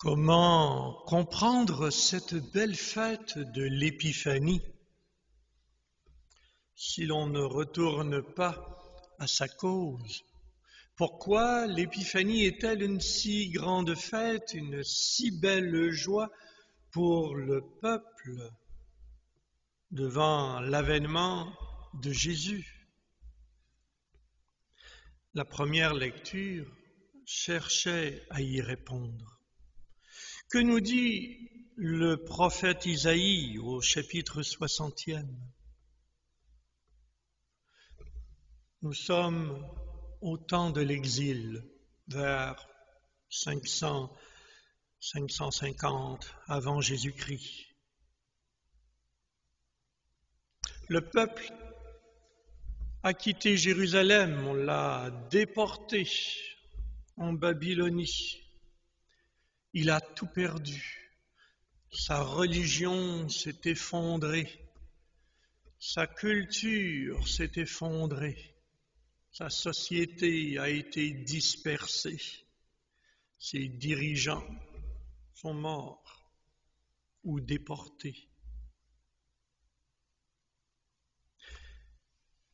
Comment comprendre cette belle fête de l'Épiphanie si l'on ne retourne pas à sa cause? Pourquoi l'Épiphanie est-elle une si grande fête, une si belle joie pour le peuple devant l'avènement de Jésus? La première lecture cherchait à y répondre. Que nous dit le prophète Isaïe au chapitre 60e? Nous sommes au temps de l'exil, vers 550 avant Jésus-Christ. Le peuple a quitté Jérusalem, on l'a déporté en Babylonie. Il a tout perdu. Sa religion s'est effondrée. Sa culture s'est effondrée. Sa société a été dispersée. Ses dirigeants sont morts ou déportés.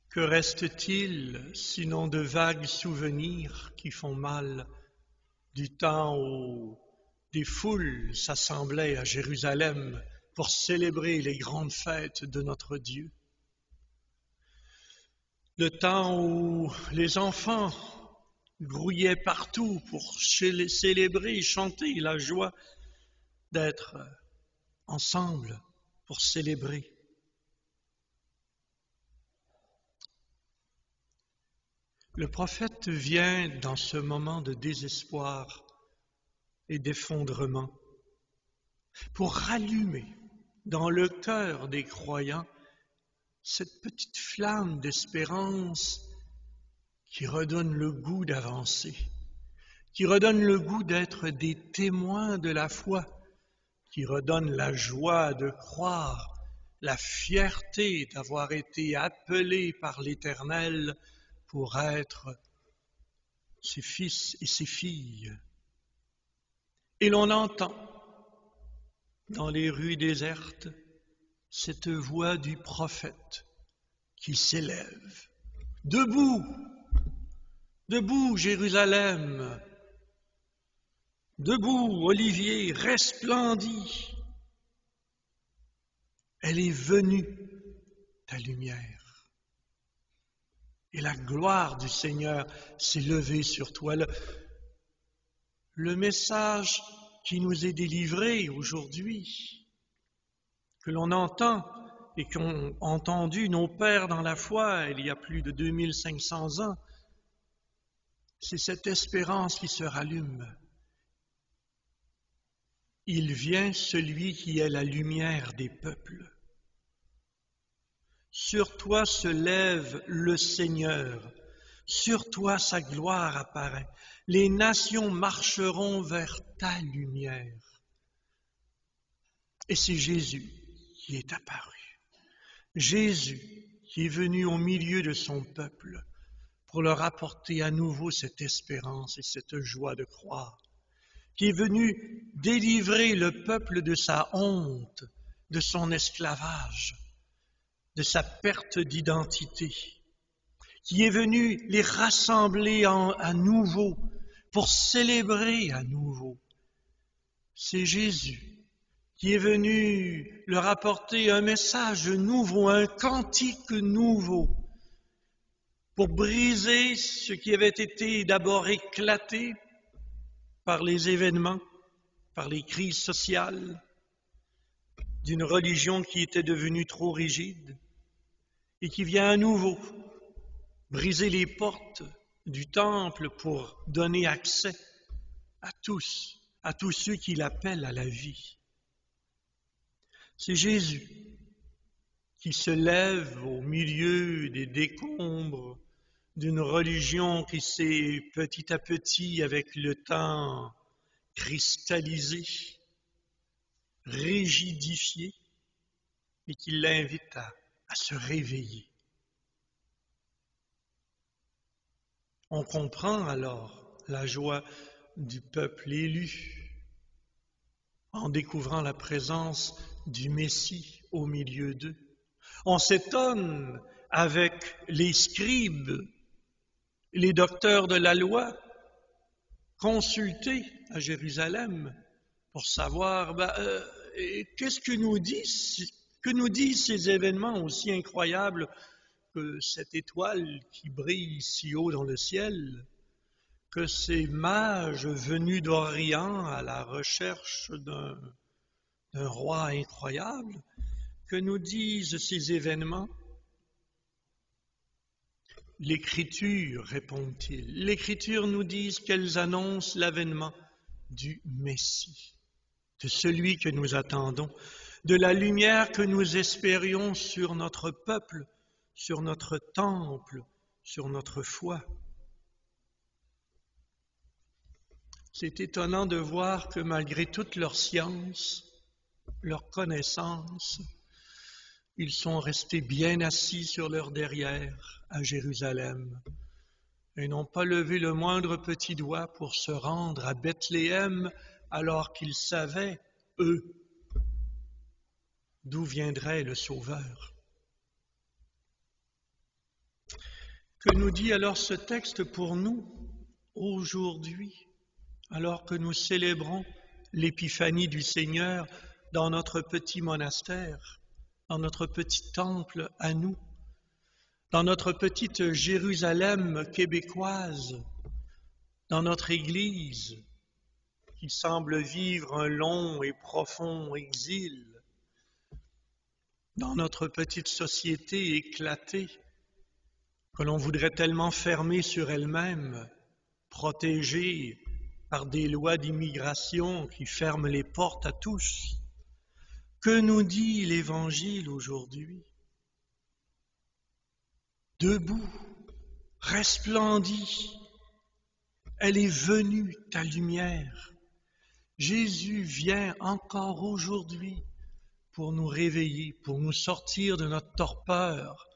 Que reste-t-il sinon de vagues souvenirs qui font mal du temps où des foules s'assemblaient à Jérusalem pour célébrer les grandes fêtes de notre Dieu? Le temps où les enfants grouillaient partout pour célébrer, chanter la joie d'être ensemble pour célébrer. Le prophète vient dans ce moment de désespoir et d'effondrement pour rallumer dans le cœur des croyants cette petite flamme d'espérance qui redonne le goût d'avancer, qui redonne le goût d'être des témoins de la foi, qui redonne la joie de croire, la fierté d'avoir été appelés par l'Éternel pour être ses fils et ses filles. Et l'on entend dans les rues désertes cette voix du prophète qui s'élève. Debout, debout Jérusalem, debout Olivier, resplendis. Elle est venue, ta lumière. Et la gloire du Seigneur s'est levée sur toi. Le message qui nous est délivré aujourd'hui, que l'on entend et qu'ont entendu nos pères dans la foi il y a plus de 2500 ans, c'est cette espérance qui se rallume. Il vient celui qui est la lumière des peuples. Sur toi se lève le Seigneur, sur toi sa gloire apparaît. Les nations marcheront vers ta lumière. Et c'est Jésus qui est apparu. Jésus qui est venu au milieu de son peuple pour leur apporter à nouveau cette espérance et cette joie de croire, qui est venu délivrer le peuple de sa honte, de son esclavage, de sa perte d'identité, qui est venu les rassembler à nouveau pour célébrer à nouveau. C'est Jésus qui est venu leur apporter un message nouveau, un cantique nouveau, pour briser ce qui avait été d'abord éclaté par les événements, par les crises sociales, d'une religion qui était devenue trop rigide et qui vient à nouveau briser les portes du temple pour donner accès à tous ceux qui l'appellent à la vie. C'est Jésus qui se lève au milieu des décombres d'une religion qui s'est petit à petit, avec le temps, cristallisée, rigidifiée, et qui l'invite à se réveiller. On comprend alors la joie du peuple élu, en découvrant la présence du Messie au milieu d'eux. On s'étonne avec les scribes, les docteurs de la loi, consultés à Jérusalem pour savoir qu'est-ce que nous disent ces événements aussi incroyables que cette étoile qui brille si haut dans le ciel, que ces mages venus d'Orient à la recherche d'un roi incroyable, que nous disent ces événements? L'Écriture, répond-il, l'Écriture nous dit qu'elles annoncent l'avènement du Messie, de celui que nous attendons, de la lumière que nous espérions sur notre peuple, sur notre temple, sur notre foi. C'est étonnant de voir que malgré toute leur science, leur connaissance, ils sont restés bien assis sur leur derrière à Jérusalem et n'ont pas levé le moindre petit doigt pour se rendre à Bethléem alors qu'ils savaient, eux, d'où viendrait le Sauveur. Que nous dit alors ce texte pour nous aujourd'hui, alors que nous célébrons l'épiphanie du Seigneur dans notre petit monastère, dans notre petit temple à nous, dans notre petite Jérusalem québécoise, dans notre Église qui semble vivre un long et profond exil, dans notre petite société éclatée que l'on voudrait tellement fermer sur elle-même, protégée par des lois d'immigration qui ferment les portes à tous. Que nous dit l'Évangile aujourd'hui? Debout, resplendit, elle est venue, ta lumière. Jésus vient encore aujourd'hui pour nous réveiller, pour nous sortir de notre torpeur.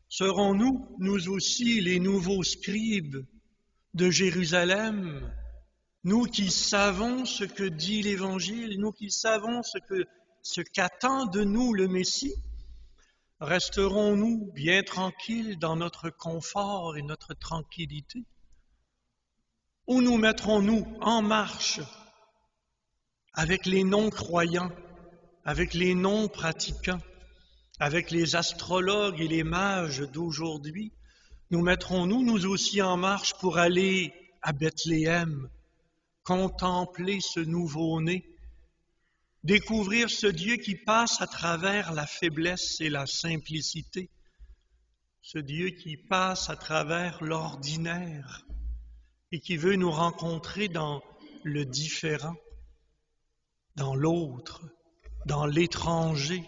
Serons-nous, nous aussi, les nouveaux scribes de Jérusalem, nous qui savons ce que dit l'Évangile, nous qui savons ce qu'attend de nous le Messie? Resterons-nous bien tranquilles dans notre confort et notre tranquillité? Ou nous mettrons-nous en marche avec les non-croyants, avec les non-pratiquants, avec les astrologues et les mages d'aujourd'hui? Nous mettrons-nous, nous aussi, en marche pour aller à Bethléem, contempler ce nouveau-né, découvrir ce Dieu qui passe à travers la faiblesse et la simplicité, ce Dieu qui passe à travers l'ordinaire et qui veut nous rencontrer dans le différent, dans l'autre, dans l'étranger.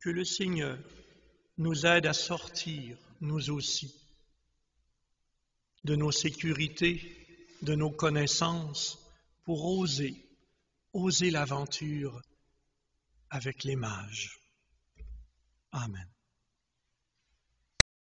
Que le Seigneur nous aide à sortir, nous aussi, de nos sécurités, de nos connaissances, pour oser l'aventure avec les mages. Amen.